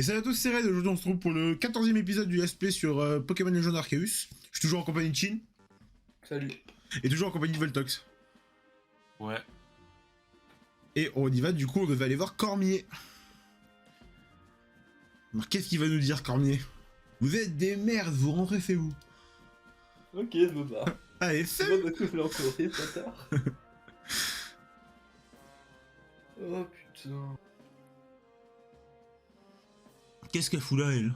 Et salut à tous, c'est Red. Aujourd'hui, on se retrouve pour le 14e épisode du Let's Play sur Pokémon Legend Arceus. Je suis toujours en compagnie de Chin. Salut. Et toujours en compagnie de Voltox. Ouais. Et on y va, du coup, on devait aller voir Cormier. Alors, qu'est-ce qu'il va nous dire, Cormier? Vous êtes des merdes, vous rentrez chez vous. Ok, je me barre. Allez, C'est salut. bon, parce que je l'ai encouré, bâtard. Oh putain. Qu'est-ce qu'elle fout là, elle?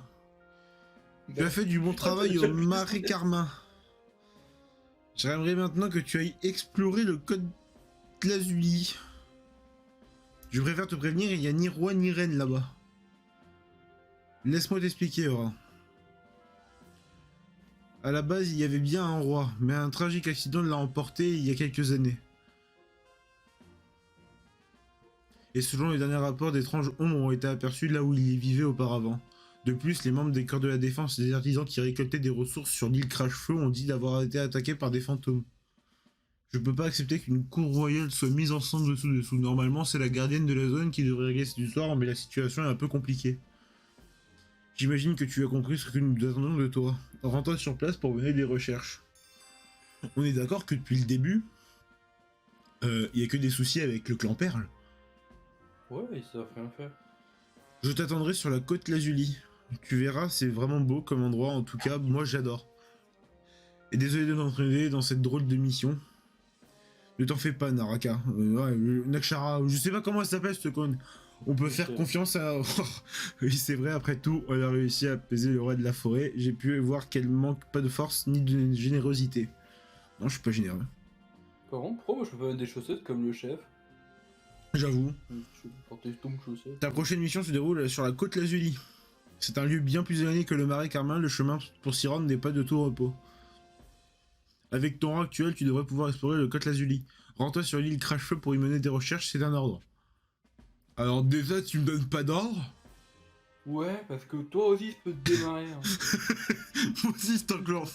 Tu as fait du bon travail au Marais Carmin. J'aimerais maintenant que tu ailles explorer le code Lazuli. Je préfère te prévenir, il n'y a ni roi ni reine là-bas. Laisse-moi t'expliquer, Aura. À la base, il y avait bien un roi, mais un tragique accident l'a emporté il y a quelques années. Et selon les derniers rapports, d'étranges ombres ont été aperçues là où il vivait auparavant. De plus, les membres des corps de la défense et des artisans qui récoltaient des ressources sur l'île Crash-Feu ont dit d'avoir été attaqués par des fantômes. Je peux pas accepter qu'une cour royale soit mise ensemble dessous. Normalement, c'est la gardienne de la zone qui devrait régler cette histoire, mais la situation est un peu compliquée. J'imagine que tu as compris ce que nous attendons de toi. Rends-toi sur place pour mener des recherches. On est d'accord que depuis le début, il y a que des soucis avec le clan Perle. Ouais, ils savent rien faire. Je t'attendrai sur la côte Lazuli. Tu verras, c'est vraiment beau comme endroit, en tout cas, moi j'adore. Et désolé de m'entraîner dans cette drôle de mission. Ne t'en fais pas, Naraka. Nakshara, je sais pas comment elle s'appelle cette conne. On peut faire confiance à... Oui, c'est vrai, après tout, on a réussi à apaiser le roi de la forêt. J'ai pu voir qu'elle manque pas de force ni de générosité. Non, je suis pas généreux. Par contre, pourquoi moi je peux pas mettre des chaussettes comme le chef? J'avoue. Je peux porter ton chaussettes. Ta prochaine mission se déroule sur la côte Lazuli. C'est un lieu bien plus éloigné que le Marais Carmin, le chemin pour s'y rendre n'est pas de tout repos. Avec ton rang actuel, tu devrais pouvoir explorer le côte Lazuli. Rends-toi sur l'île Crash-Feu pour y mener des recherches, c'est un ordre. Alors déjà, tu me donnes pas d'ordre? Ouais, parce que toi aussi je peux te démarrer. Hein. Moi aussi, c'est encore...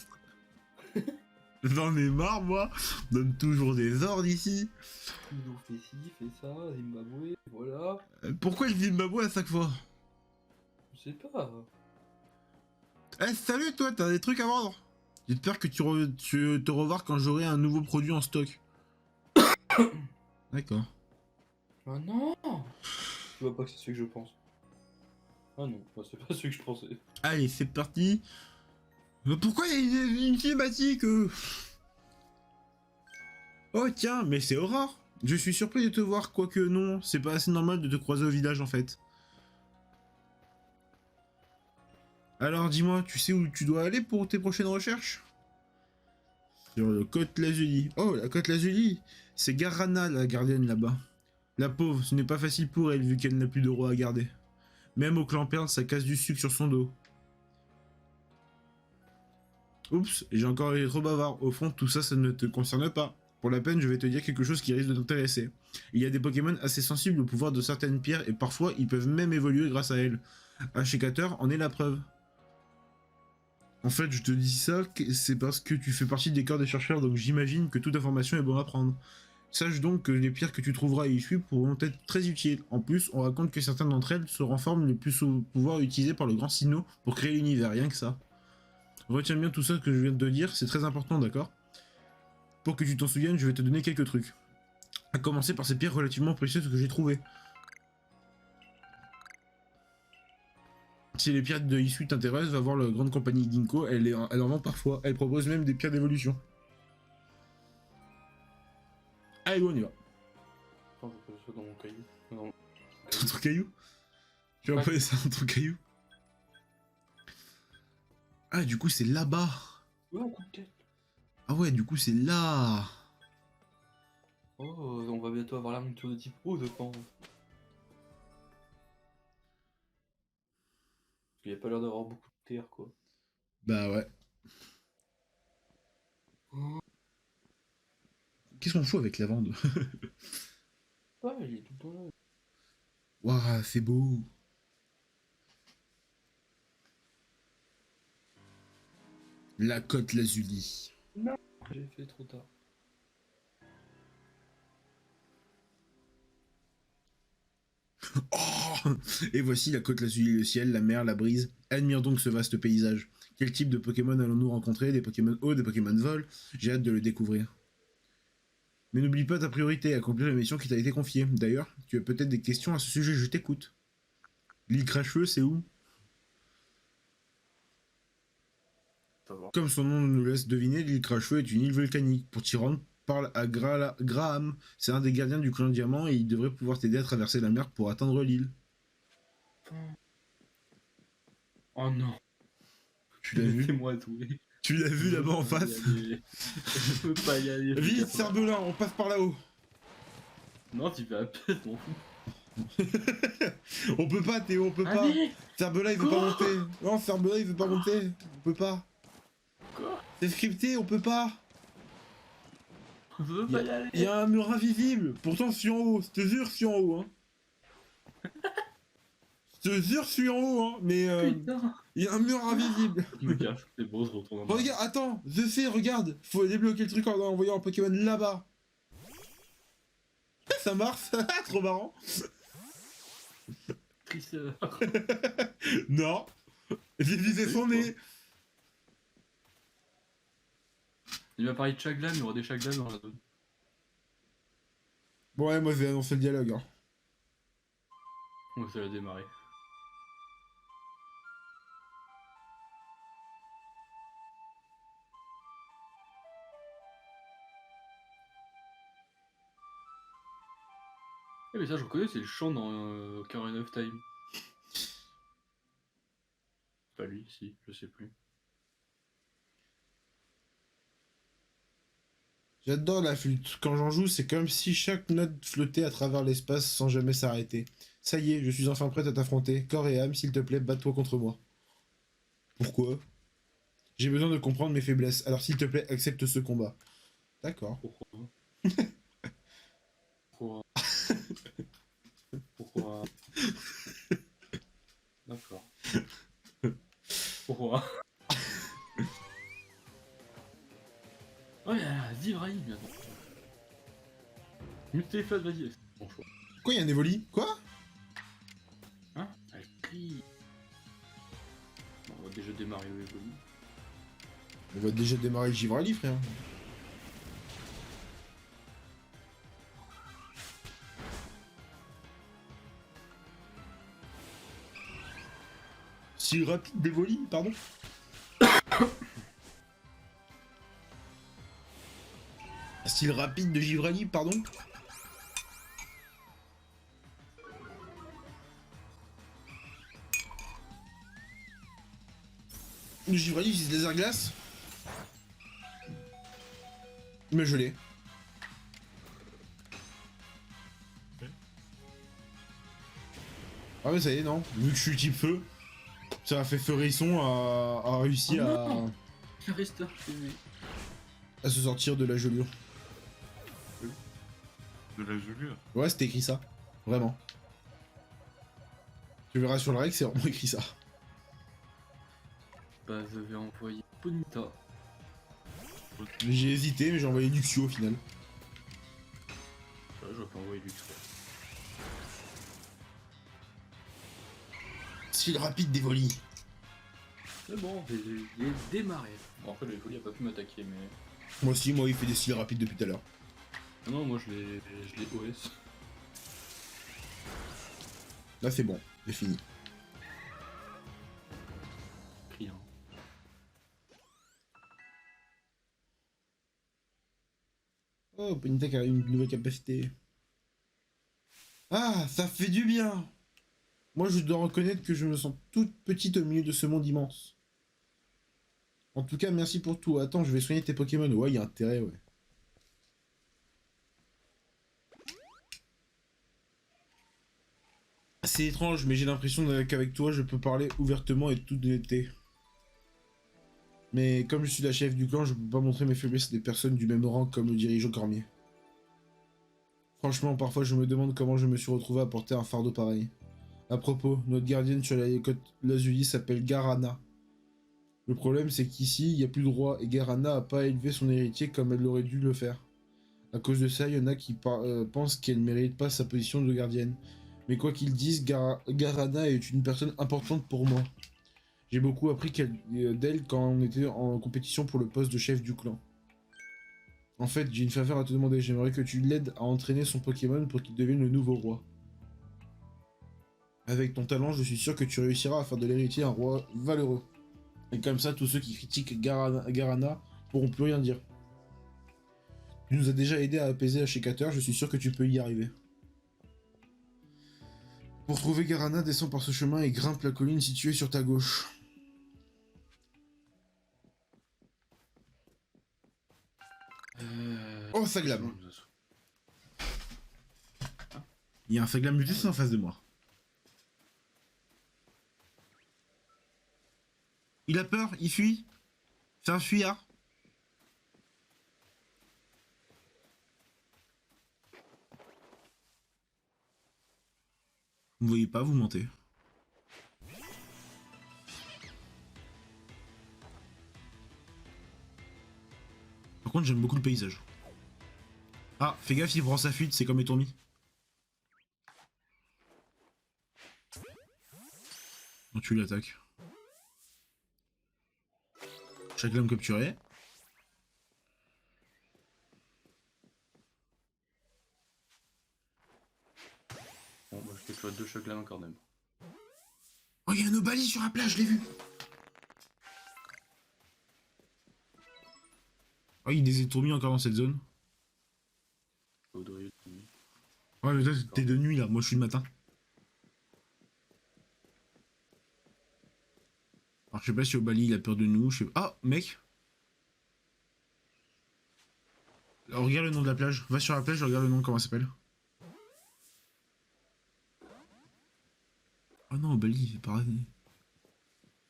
J'en ai marre, moi. On donne toujours des ordres ici. Ils nous fait ci, fait ça, Zimbabwe, voilà. Pourquoi le Zimbabwe à chaque fois? Je sais pas. Eh, salut toi, t'as des trucs à vendre? J'espère que tu te revoir quand j'aurai un nouveau produit en stock. D'accord. Ah non. Tu vois pas que c'est celui que je pense. Ah non, bah, c'est pas celui que je pensais. Allez, c'est parti. Mais pourquoi il y a une cinématique Oh tiens, mais c'est Aurore. Je suis surpris de te voir, quoique non, c'est pas assez normal de te croiser au village en fait. Alors dis-moi, tu sais où tu dois aller pour tes prochaines recherches? Sur le côte Lazuli. Oh, la côte Lazuli. C'est Garana, la gardienne là-bas. La pauvre, ce n'est pas facile pour elle vu qu'elle n'a plus de roi à garder. Même au clan Perle, ça casse du sucre sur son dos. Oups, j'ai encore été trop bavard. Au fond, tout ça, ça ne te concerne pas. Pour la peine, je vais te dire quelque chose qui risque de t'intéresser. Il y a des Pokémon assez sensibles au pouvoir de certaines pierres et parfois, ils peuvent même évoluer grâce à elles. Ashikater en est la preuve. En fait, je te dis ça, c'est parce que tu fais partie des corps des chercheurs, donc j'imagine que toute information est bonne à prendre. Sache donc que les pierres que tu trouveras ici pourront être très utiles. En plus, on raconte que certaines d'entre elles se renforment le plus au pouvoir utilisé par le Grand Sinnoh pour créer l'univers, rien que ça. Retiens bien tout ça que je viens de te dire, c'est très important, d'accord? Pour que tu t'en souviennes, je vais te donner quelques trucs. À commencer par ces pierres relativement précieuses que j'ai trouvées. Si les pierres de Isui t'intéressent, va voir la grande compagnie Ginkgo, elle en vend parfois. Elle propose même des pierres d'évolution. Allez, on y va. Attends, je peux ça dans mon caillou. Non. Dans ton caillou? Tu vas Ouais. envoyer ça dans ton caillou? Ah, du coup, c'est là-bas. Ouais, un coup de tête. Ah ouais, du coup, c'est là. Oh, on va bientôt avoir la monture de type O, je pense. Il y a pas l'air d'avoir beaucoup de terre, quoi. Bah ouais. Qu'est-ce qu'on fout avec la vente? Ouais, il est tout le temps là. Waouh, c'est beau. La côte Lazuli. Non, j'ai fait trop tard. Oh, D'accord. Et voici la côte, l'azur, le ciel, la mer, la brise. Admire donc ce vaste paysage. Quel type de Pokémon allons-nous rencontrer? Des Pokémon eau, des Pokémon vol? J'ai hâte de le découvrir. Mais n'oublie pas ta priorité, accomplir la mission qui t'a été confiée. D'ailleurs, tu as peut-être des questions à ce sujet, je t'écoute. L'île Cracheux, c'est où? Ça va. Comme son nom nous laisse deviner, l'île Cracheux est une île volcanique. Pour t'y rendre, parle à Graham. C'est un des gardiens du clan Diamant et il devrait pouvoir t'aider à traverser la mer pour atteindre l'île. Oh non. Tu l'as vu? Laissez-moi jouer. Tu l'as vu là-bas en face? Je peux pas y aller. Vite, Cerbelin, on passe par là-haut. Non, tu fais à pied, je m'en fous. On peut pas, Théo, on peut pas. Allez. Cerbelin, il veut pas Quoi? monter. Non, Cerbelin, il veut pas monter. On peut pas. Quoi? C'est scripté, on peut pas. On veut pas y aller. Il y a un mur invisible. Pourtant, je suis en haut. Je te jure, je suis en haut. Hein. Je te jure, je suis en haut. Hein. Mais Putain. il y a un mur invisible. Je me cache, c'est beau, je retourne en bas. Regarde, attends, je sais, regarde. Faut débloquer le truc en envoyant un Pokémon là-bas. Ça marche. Trop marrant. Trisseur. Non. J'ai visé son nez. Il m'a parlé de Chaglam, il y aura des Chaglam dans la zone. Bon, ouais, moi, je vais annoncer le dialogue. Hein. Ouais, ça l'a démarré. Eh mais ça je reconnais, c'est le chant dans Ocarina of Time. C'est pas lui, si, je sais plus. J'adore la flûte. Quand j'en joue, c'est comme si chaque note flottait à travers l'espace sans jamais s'arrêter. Ça y est, je suis enfin prête à t'affronter. Corps et âme, s'il te plaît, bats-toi contre moi. Pourquoi? J'ai besoin de comprendre mes faiblesses, alors s'il te plaît, accepte ce combat. D'accord. Pourquoi? Pourquoi? Pourquoi? D'accord. Pourquoi? Oh, il y a Zivraï bientôt. Mute téléphone, vas-y, c'est bon choix. Quoi, il y a un Evoli? Quoi? Hein? Elle crie. Bon, on va déjà démarrer le Evoli. On va déjà démarrer le Givrali, frère. Si rapide d'Evoli, pardon? Style rapide de Givrali, pardon? Le Givrali utilise laser glace? Mais je l'ai. Ah mais ça y est, non. Vu que je suis type feu, ça a fait Feurisson a réussi Oh non. Il reste à se sortir de la gelure. De la gelure. Ouais, c'était écrit ça. Vraiment. Tu verras sur le règle, c'est vraiment écrit ça. Bah, je vais envoyer Ponita. J'ai hésité, mais j'ai envoyé Luxio au final. Ouais, je vais pas envoyer Lux. Style rapide d'Evoli. C'est bon, j'ai démarré. Bon, après, le Evoli a pas pu m'attaquer, mais. Moi aussi, moi il fait des styles rapides depuis tout à l'heure. Non, moi je l'ai OS. Là c'est bon, c'est fini. Rien. Oh, Ponita qui a une nouvelle capacité. Ah, ça fait du bien. Moi je dois reconnaître que je me sens toute petite au milieu de ce monde immense. En tout cas, merci pour tout. Attends, je vais soigner tes Pokémon. Ouais, il y a intérêt, ouais. C'est étrange, mais j'ai l'impression qu'avec toi, je peux parler ouvertement et toute honnêteté. Mais comme je suis la chef du clan, je peux pas montrer mes faiblesses à des personnes du même rang comme le dirigeant Cormier. Franchement, parfois je me demande comment je me suis retrouvé à porter un fardeau pareil. À propos, notre gardienne sur la côte Lazuli s'appelle Garana. Le problème c'est qu'ici, il n'y a plus de roi et Garana a pas élevé son héritier comme elle aurait dû le faire. À cause de ça, il y en a qui pensent qu'elle ne mérite pas sa position de gardienne. Mais quoi qu'ils disent, Garana est une personne importante pour moi. J'ai beaucoup appris d'elle quand on était en compétition pour le poste de chef du clan. En fait, j'ai une faveur à te demander. J'aimerais que tu l'aides à entraîner son Pokémon pour qu'il devienne le nouveau roi. Avec ton talent, je suis sûr que tu réussiras à faire de l'héritier un roi valeureux. Et comme ça, tous ceux qui critiquent Garana pourront plus rien dire. Tu nous as déjà aidé à apaiser Ashikater, je suis sûr que tu peux y arriver. Pour trouver Garana, descends par ce chemin et grimpe la colline située sur ta gauche. Oh, Saglam. Il y a un Saglam juste en face de moi. Il a peur, il fuit. C'est un fuyard. Vous me voyez pas, vous mentez. Par contre, j'aime beaucoup le paysage. Ah, fais gaffe, il prend sa fuite, c'est comme Etourmi. Non, tu l'attaques. Chaque lame capturé. Bon, bah, je fais 2 chocs là quand même. Oh, il y a un Obali sur la plage, je l'ai vu. Oh, il des étourmis encore dans cette zone. Ouais, mais toi, t'es de nuit là, moi je suis de matin. Alors, je sais pas si Obali il a peur de nous, je sais pas. Ah, mec. Alors, regarde le nom de la plage. Va sur la plage, regarde le nom, comment ça s'appelle. Oh non, Obali, c'est pas ravi.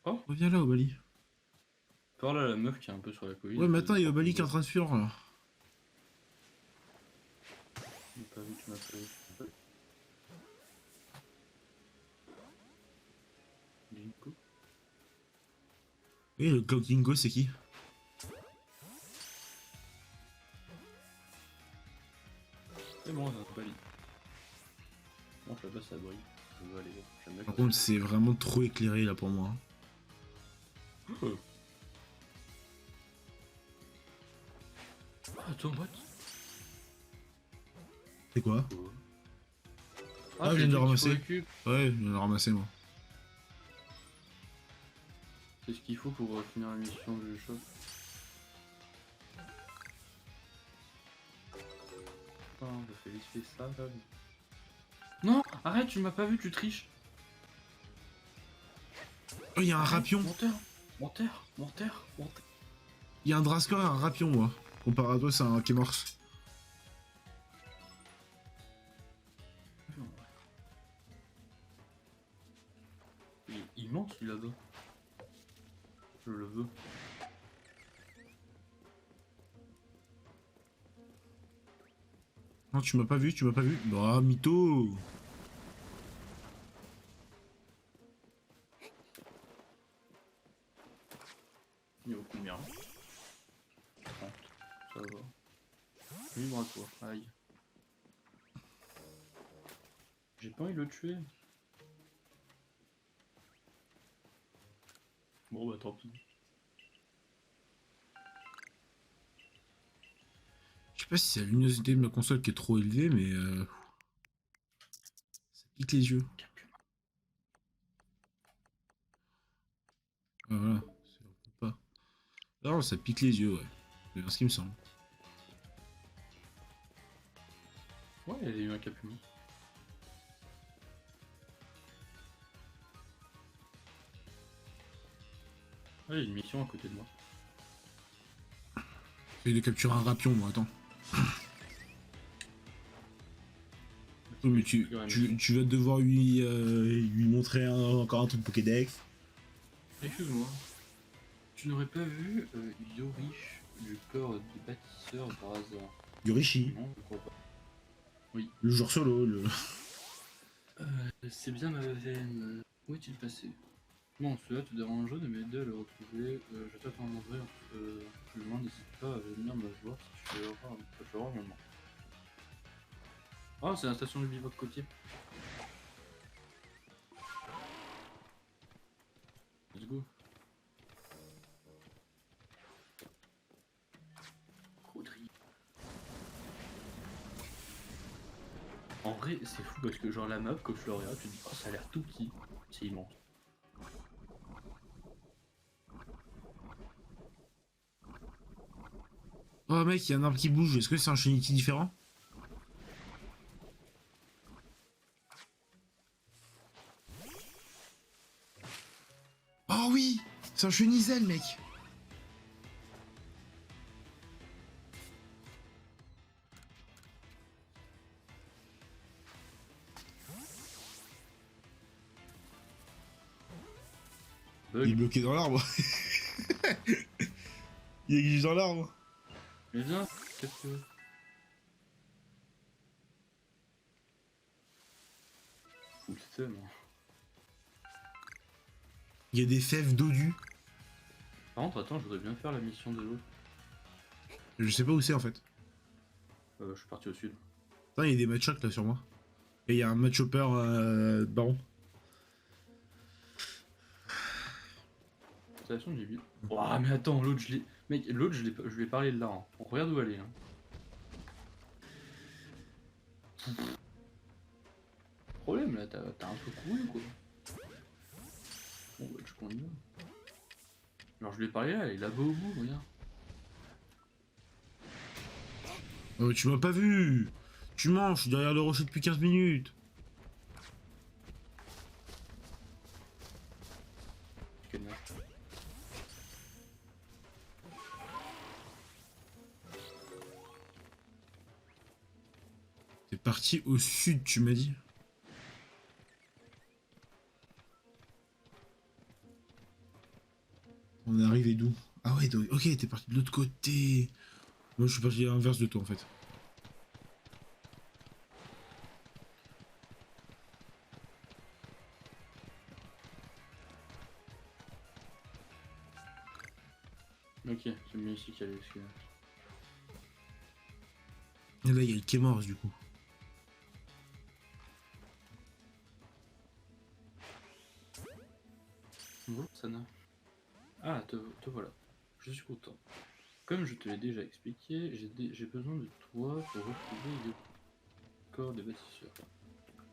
Oh, reviens là, Obali. par là la meuf qui est un peu sur la colline. Ouais, mais attends, il y a Obali qui est en train de fuir là. J'ai pas vu, tu m'as pas vu. Ginkgo. Oui, le Cloakingo, c'est qui? C'est bon, ça pas dit. Bon, là-bas ça brille. Je veux aller voir. J'aime bien Par quand contre, c'est vraiment trop éclairé là pour moi. Oh. Ah, attends, what? C'est quoi? Ah, je viens de le ramasser. Ouais, je viens de le ramasser moi. c'est ce qu'il faut pour finir la mission du choc. Oh, on va faire vite fait ça là. Non, arrête, tu m'as pas vu, tu triches. Oh, il y a un rapion. Menteur, menteur, menteur, menteur. Il y a un Drascor et un rapion, moi. Comparé à toi, c'est un Kémors. Il ment celui là-bas. Je le veux. Non, tu m'as pas vu, tu m'as pas vu. Bah, mytho. Il y a combien? 30. Ça va. Libre à toi. Aïe. J'ai pas envie de le tuer. Bon bah tant pis. Je sais pas si c'est la luminosité de ma console qui est trop élevée, mais ça pique les yeux. Ah, voilà, c'est pas. Non, ça pique les yeux, ouais. C'est bien ce qui me semble. Ouais, il y a eu un capuchon. Ouais, il y a une mission à côté de moi. J'essaie de capturer un rapion, moi, attends. Oui, mais tu vas devoir lui montrer encore un truc Pokédex. Excuse-moi. Tu n'aurais pas vu Yorish du corps des bâtisseurs par hasard? Yorishi. Non, je crois pas. Le joueur solo, le... C'est bien ma veine. Où est-il passé? Bon, cela te dérange de m'aider à le retrouver. Je t'attendrai plus loin, n'hésite pas à venir me voir si tu feras un moment. Oh, c'est la station du bivouac côtier. vrai, c'est fou parce que genre la map, quand tu le regardes, tu te dis, oh, ça a l'air tout petit. C'est immense. Oh mec, il y a un arbre qui bouge, est-ce que c'est un Shinichi différent? Oh oui! C'est un Chenizel, mec! Il est Bug. bloqué dans l'arbre. Il est glitch dans l'arbre. Mais viens, qu'est-ce que tu veux? Full seum, hein. Il y a des fèves dodus. Par contre, attends, je voudrais bien faire la mission de l'autre. Je sais pas où c'est en fait. Je suis parti au sud. Attends, il y a des match-up là sur moi. Et il y a un match-hopper baron. Station du vide. Ouah, mais attends, l'autre, je l'ai. Mec, l'autre, je lui ai parlé de là. Hein. On regarde où elle est. Hein. Problème là, t'as un peu couru quoi. Bon, bah, je continue. Alors, je lui ai parlé là, elle est là-bas au bout, regarde. Oh, tu m'as pas vu! Tu mens, je suis derrière le rocher depuis 15 minutes. Quelle merde. T'es parti au sud, tu m'as dit. On est arrivé d'où? Ah ouais, donc, ok, t'es parti de l'autre côté. Moi, je suis parti à l'inverse de toi en fait. Ok, c'est mieux ici qu'il y a les. Et là, il y a le Kémors du coup. Bonjour, Sana. Ah, te voilà. Je suis content. Comme je te l'ai déjà expliqué, j'ai besoin de toi pour retrouver le corps des bâtisseurs.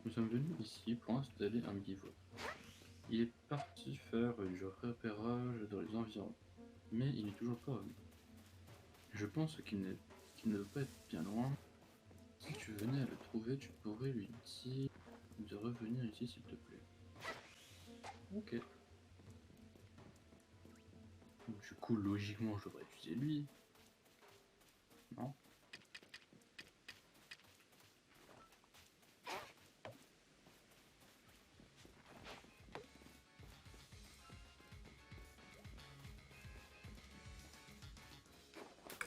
Nous sommes venus ici pour installer un bivouac. Il est parti faire du repérage dans les environs, mais il n'est toujours pas revenu. Je pense qu'il ne doit pas être bien loin. Si tu venais à le trouver, tu pourrais lui dire de revenir ici s'il te plaît. Ok. Du coup, logiquement, je devrais utiliser lui. Non?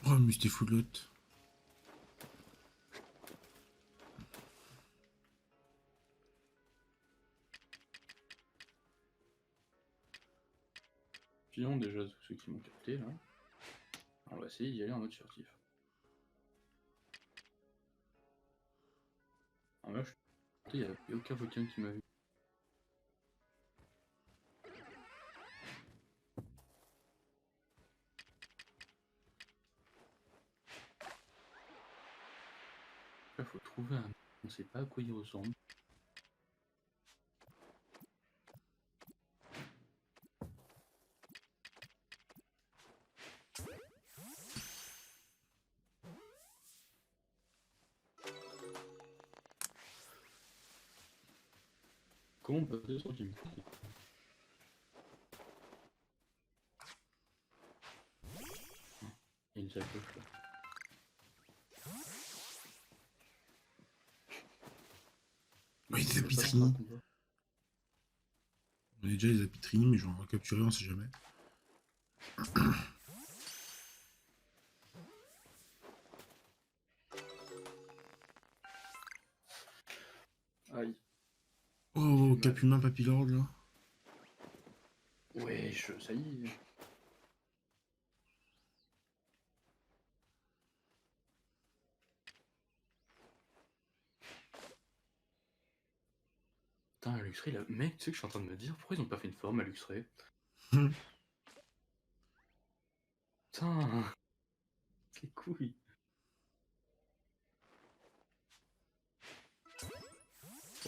Oh, mais c'était fou de l'autre. Pillons déjà tous ceux qui m'ont capté là. On va essayer d'y aller en mode furtif. Alors là, il n'y a aucun Pokémon qui m'a vu. Là, faut trouver un. On sait pas à quoi il ressemble. Comment on peut faire sur du. Il y a une sacoche là. Oh, il y a des Ça fait pas longtemps apitrini. qu'on va. On a déjà les apitrini, mais je vais en recapturer, on sait jamais. Aïe. Oh, J'ai cap mal. humain papillard là. Ouais, ça y est. Putain, Luxray, là. Mec, tu sais que je suis en train de me dire pourquoi ils ont pas fait une forme à Luxray. Putain, quelle couille.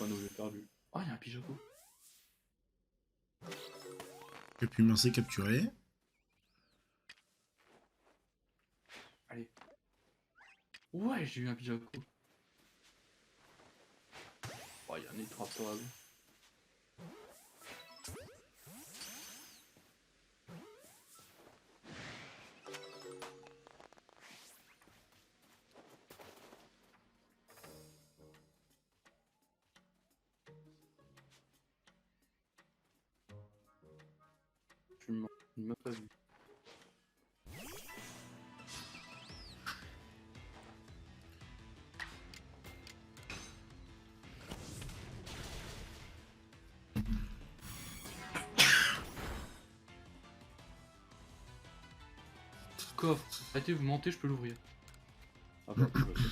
un objet perdu. Oh, il y a un pigeon. J'ai pu mincer capturer. Allez. Ouais, j'ai eu un pigeon. Oh, il y a un étrapable. Tu m'as pas vu. Coffre. Arrêtez, vous mentez, je peux l'ouvrir. Ah bah, je le fais.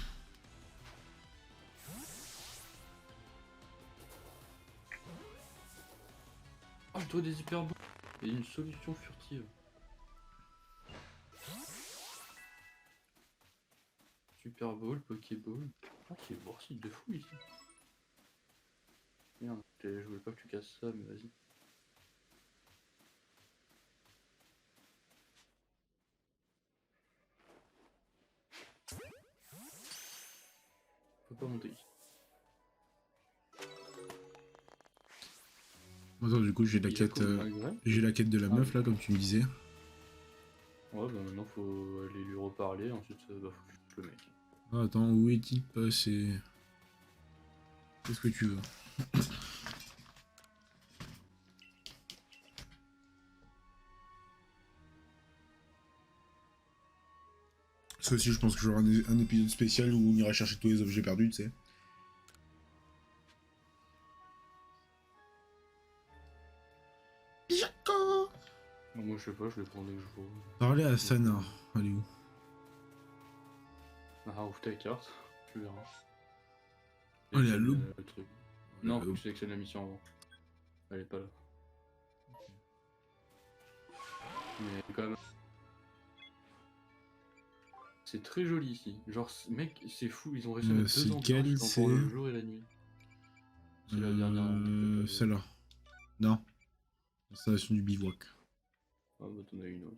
Oh, le toit des hyperbos. Et une solution furtive. Super Ball, Pokéball. Ah, qui est boursique de fou ici. Merde, je voulais pas que tu casses ça, mais vas-y. Faut pas monter ici. Attends, du coup, j'ai la quête. J'ai la quête de la meuf là, comme tu me disais. Ouais, bah maintenant faut aller lui reparler, ensuite bah, faut que je tue le mec. Ah, attends, où est-il passé? Qu'est-ce que tu veux? Ça aussi, je pense que j'aurai un épisode spécial où on ira chercher tous les objets perdus, tu sais. Jaco! Moi je sais pas, je les prends dès que je vois. Parlez à Sana. Elle est où? Ah, ouvre ta carte, tu verras. Oh, elle est à l'eau. Le truc. Non, faut que tu sélectionnes la mission avant. Elle est pas là. Mais quand même. C'est très joli ici. Genre, mec, c'est fou, ils ont réussi à mettre deux ambiances pour le jour et la nuit. C'est la dernière. Celle-là. Non. Installation du bivouac. Ah bah t'en as une autre.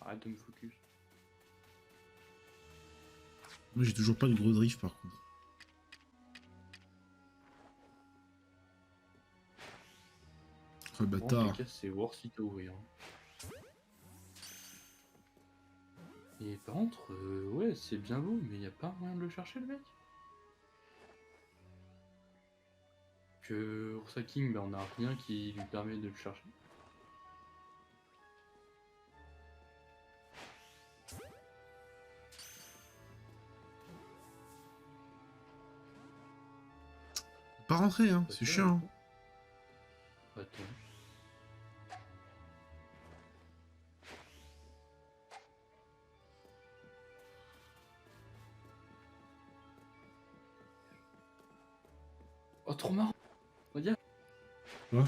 Arrête de me focus. Moi j'ai toujours pas de gros drift par contre. Oh le bâtard. C'est worth it à ouvrir. Et par contre, ouais, c'est bien beau, mais y a pas moyen de le chercher le mec. Que Ursa King, bah, on a rien qui lui permet de le chercher. Pas rentrer hein, c'est chiant. Attends. Oh trop marrant. Regarde. Quoi?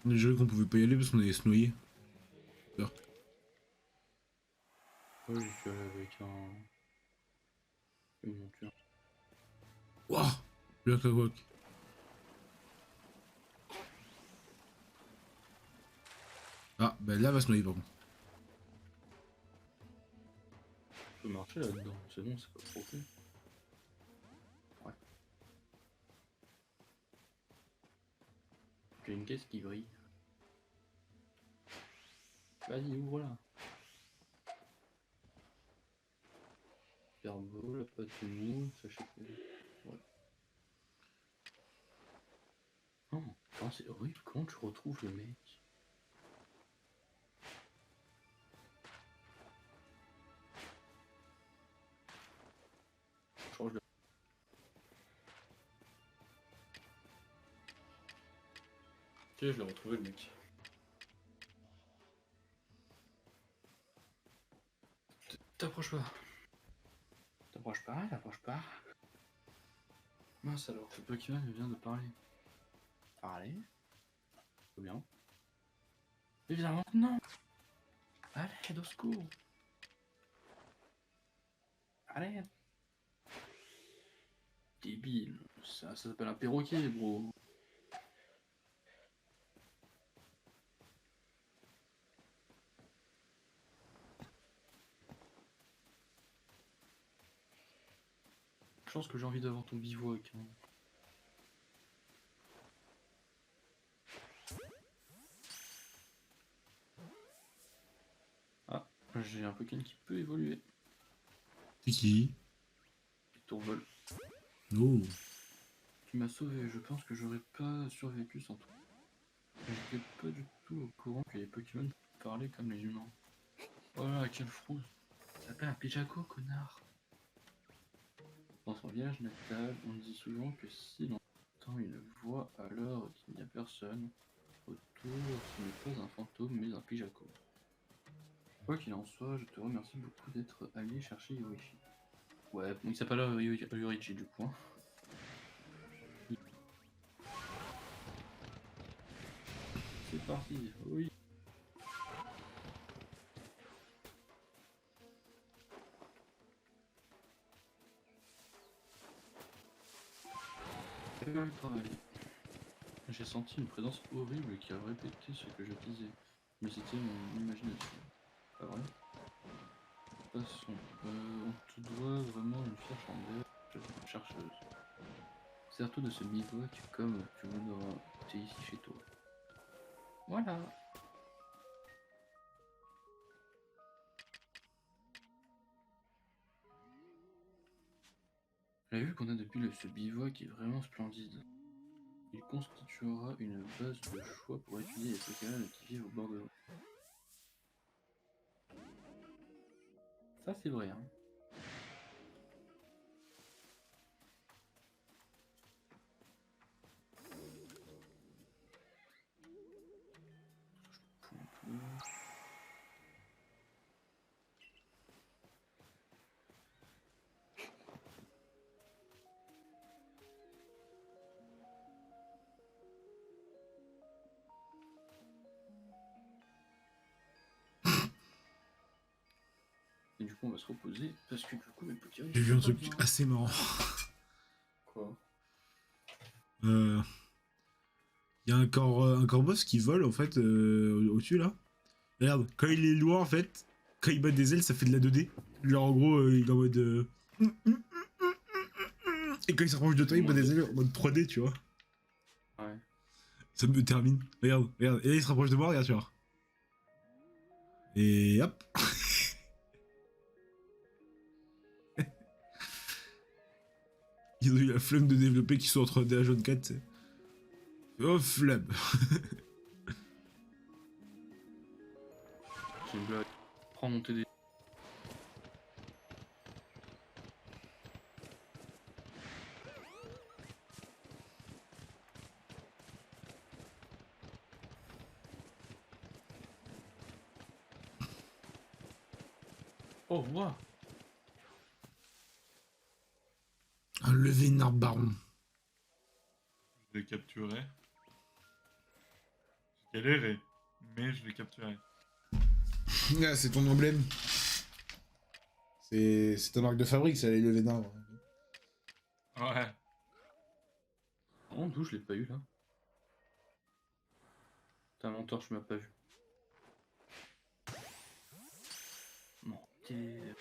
On a juré qu'on pouvait pas y aller parce qu'on allait se noyer. Ouais, j'y suis allé avec une monture. Wouah! Le Aquawak. Ah, bah là va se noyer par contre. Je peux marcher là-dedans, c'est bon, c'est pas trop fait. Ouais. J'ai une caisse qui brille. Vas-y, ouvre-la. Perbo, la pâte de mou, sachet de... Ouais. Oh, putain, c'est horrible, comment tu retrouves le mec? je l'ai retrouvé le mec. T'approches pas. T'approches pas, t'approches pas. Mince alors, ce Pokémon vient de parler. Parler? Trop bien. Évidemment, non. Allez, au secours. Allez. Débile. Ça s'appelle un perroquet, bro. Je pense que j'ai envie d'avoir ton bivouac. Hein. Ah, j'ai un Pokémon qui peut évoluer. C'est qui? Tourvol. Oh. Tu m'as sauvé, je pense que j'aurais pas survécu sans toi. J'étais pas du tout au courant que les Pokémon parlaient comme les humains. Voilà, quelle frousse. Ça s'appelle un Pijaco, connard. Dans son village natal, on dit souvent que si l'on entend une voix alors qu'il n'y a personne autour, ce n'est pas un fantôme mais un Pijaco. Quoi qu'il en soit, je te remercie beaucoup d'être allé chercher Yorichi. Ouais, bon, il s'appelle Yorichi du coup. Hein. C'est parti, oui. Bien travaillé. J'ai senti une présence horrible qui a répété ce que je disais, mais c'était mon imagination. Pas vrai? Passons. On te doit vraiment une fière chandelle, chercheuse. Sers-toi de ce bivouac comme tu voudras. T'es ici chez toi. Voilà. La vue qu'on a depuis ce bivouac est vraiment splendide. Il constituera une base de choix pour étudier les Pokémon qui vivent au bord de l'eau. Ça c'est vrai, hein. Et du coup on va se reposer parce que du coup mes Pokémon J'ai vu sont un pas truc bien. assez marrant. Quoi? Il y a un corboss qui vole en fait au-dessus là. Regarde, quand il est loin en fait, quand il bat des ailes, ça fait de la 2D. Genre en gros, il est en mode. Et quand il s'approche de toi, il bat des ailes en mode 3D, tu vois. Ouais. Ça me termine. Regarde, regarde. Et là, il se rapproche de moi, regarde, tu vois. Et hop. Ils ont eu la flemme de développer qu'ils sont en 3D à jaune 4, tu sais. Oh, flemme. J'ai une blague. Prends mon TD. Oh, moi. Un levé baron. Je l'ai capturé. J'ai galéré, mais je l'ai capturé. Ah, c'est ton emblème. C'est ta marque de fabrique, ça, les levées d'arbres. Ouais. Oh, d'où je l'ai pas eu là? T'as mon torche, tu m'as pas vu. Menteur.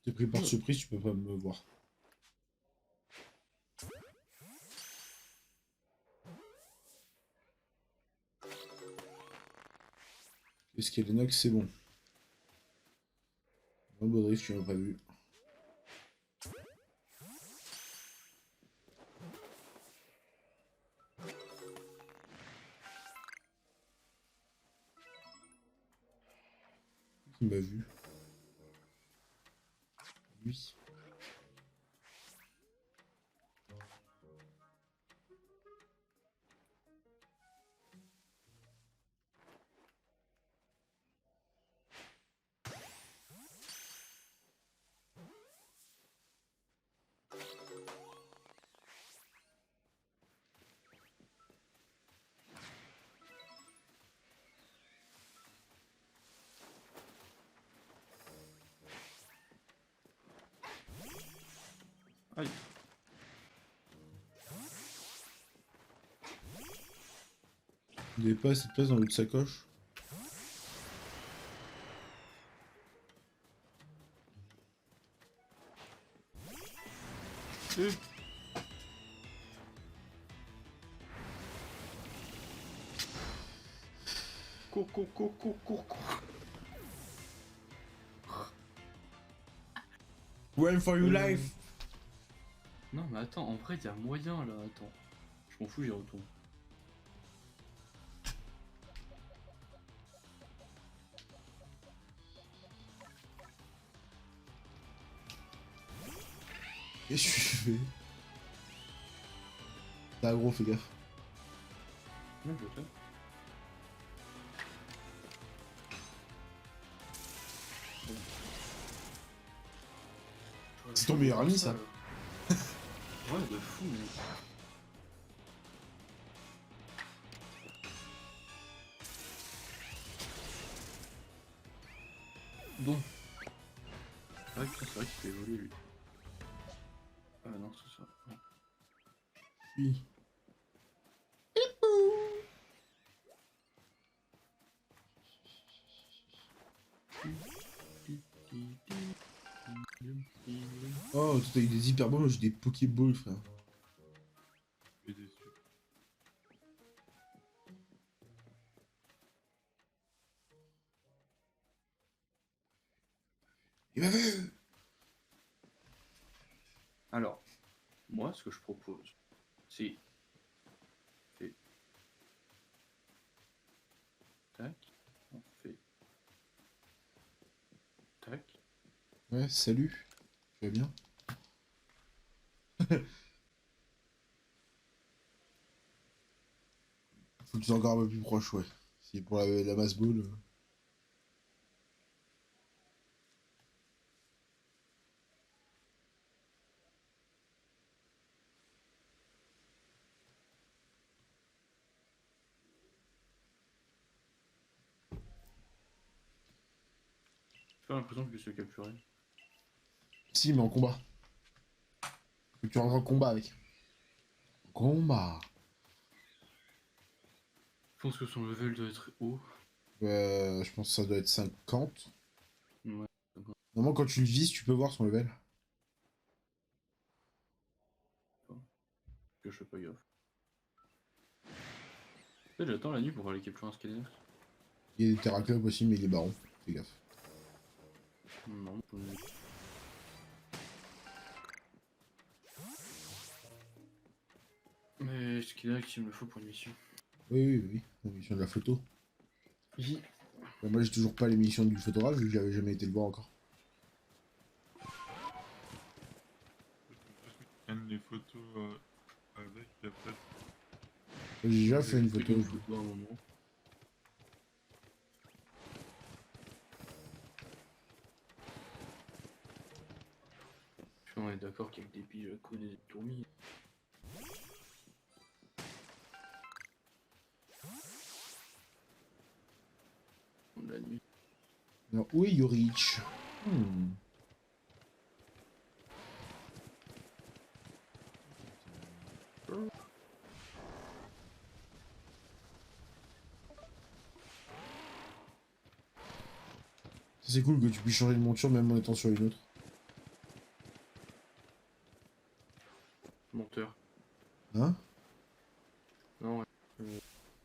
Je t'ai pris par surprise, tu peux pas me voir. Est-ce qu'il y a des nox, c'est bon. Un beau drift, tu m'as pas vu. Il m'a vu. Oui. Aïe. Il n'y avait pas assez de place dans l'autre sacoche. Cours, cours, cours, cours, cours, cours. Run for your life. Non mais attends, en vrai il y a moyen là, attends. Je m'en fous, j'y retourne. Qu'est-ce que tu fais? T'as aggro, fais gaffe. Non, je sais. C'est ton meilleur ami, ça. Ouais, de fou, mais... Bon. C'est vrai qu'il fait évoluer, lui. Ah non, c'est ça. Ouais. Oui. Oh, toi t'as eu des hyperballs, moi j'ai des pokéballs, frère. Je suis déçu. Il m'a vu. Alors, moi, ce que je propose, c'est... Fait... Tac. On fait... Tac. Ouais, salut. Tu vas bien? Faut que tu sois encore un peu plus proche, ouais. Si pour la masse ball. J'ai pas l'impression que je suis capturé. Si, mais en combat. Faut que tu rentres en combat avec. Combat. Je pense que son level doit être haut. Je pense que ça doit être 50. Ouais. Normalement, quand tu le vises, tu peux voir son level. Que je fais pas gaffe. En fait, j'attends la nuit pour aller capturer un Skelenox. Il y a des Terraclubs aussi, mais il est baron. Fais gaffe. Non, mais Skelenox, il me le faut pour une mission. Oui, oui, oui. La mission de la photo. Oui. Bah, moi, j'ai toujours pas l'émission du photographe, vu que j'avais jamais été le voir encore. Juste que tu prennes les photos avec et après. J'ai déjà fait une J'ai photo. une photo à un moment. Puis on est d'accord qu'avec des piges à coups des tourmis. La nuit. Alors, où est Yorich? C'est cool que tu puisses changer de monture même en étant sur une autre. Menteur. Hein? Non, ouais.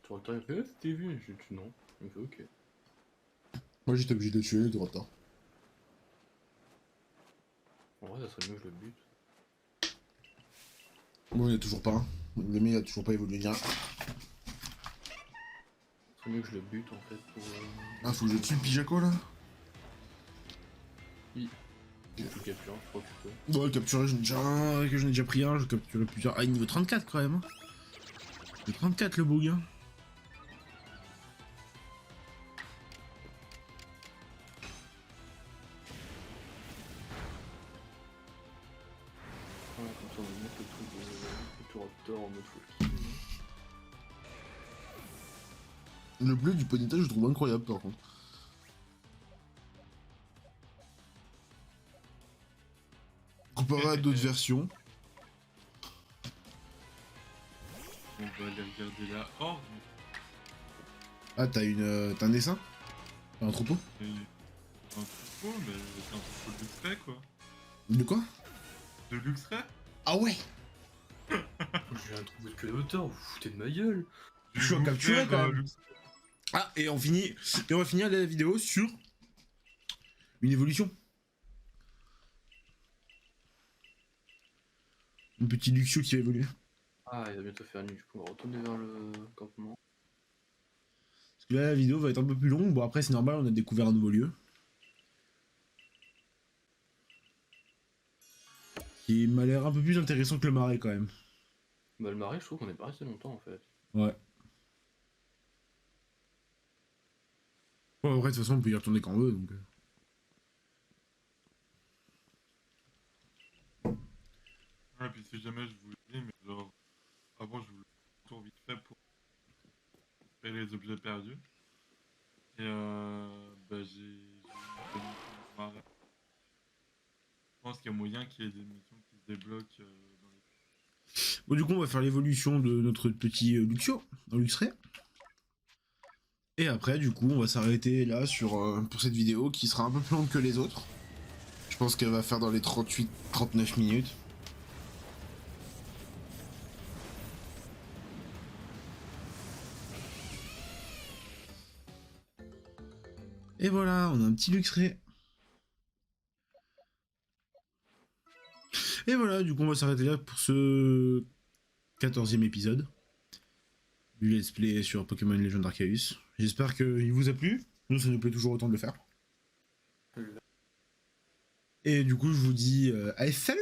Tu retard, il fait, ah, c'était vu. J'ai dit non. Il me fait ok. Moi, j'étais obligé de le tuer, de retard. En vrai, ça serait mieux que je le bute. Moi, il n'y a toujours pas un. Le mien, il a toujours pas évolué ni rien. Ça serait mieux que je le bute en fait pour. Ah, faut que je tue le Pijaco là? Oui. Tu peux capturer, je crois que tu peux. Bon, capturer, j'en ai déjà pris un, je capturer plusieurs. Ah, niveau 34 quand même. Hein. Niveau 34 le bug. Hein. Voilà, comme ça on va mettre le truc de Raptor en mode full kill. Le bleu du Ponyta, je le trouve incroyable par contre. Comparé à d'autres versions. On va aller regarder la horde. Ah, t'as un dessin? T'as un troupeau? Mais... un troupeau, mais c'est un troupeau de luxray quoi. De quoi? De luxray? Ah ouais! Je viens de trouver que l'auteur, vous foutez de ma gueule. Je suis en capturé quand même. Ah, et on va finir la vidéo sur une évolution. Un petit Luxio qui va évoluer. Ah, il va bientôt faire nuit, du coup on va retourner vers le campement. Parce que là, la vidéo va être un peu plus longue. Bon, après, c'est normal, on a découvert un nouveau lieu. Qui m'a l'air un peu plus intéressant que le marais quand même. Bah le marais, je trouve qu'on est pas resté longtemps en fait. Ouais. Bon, après, de toute façon, on peut y retourner quand on veut, donc... Ouais, puis si jamais je vous le dis, mais genre, avant je vous le tour vite fait pour récupérer les objets perdus. Et bah j'ai une mission de marais. Je pense qu'il y a moyen qu'il y ait des missions qui se débloquent dans les... Bon, du coup, on va faire l'évolution de notre petit Luxio, en Luxray. Et après, du coup, on va s'arrêter là pour cette vidéo qui sera un peu plus longue que les autres. Je pense qu'elle va faire dans les 38-39 minutes. Et voilà, on a un petit Luxray. Et voilà, du coup, on va s'arrêter là pour ce 14e épisode du let's play sur Pokémon Legend Arceus. J'espère qu'il vous a plu. Nous, ça nous plaît toujours autant de le faire. Et du coup, je vous dis allez, salut!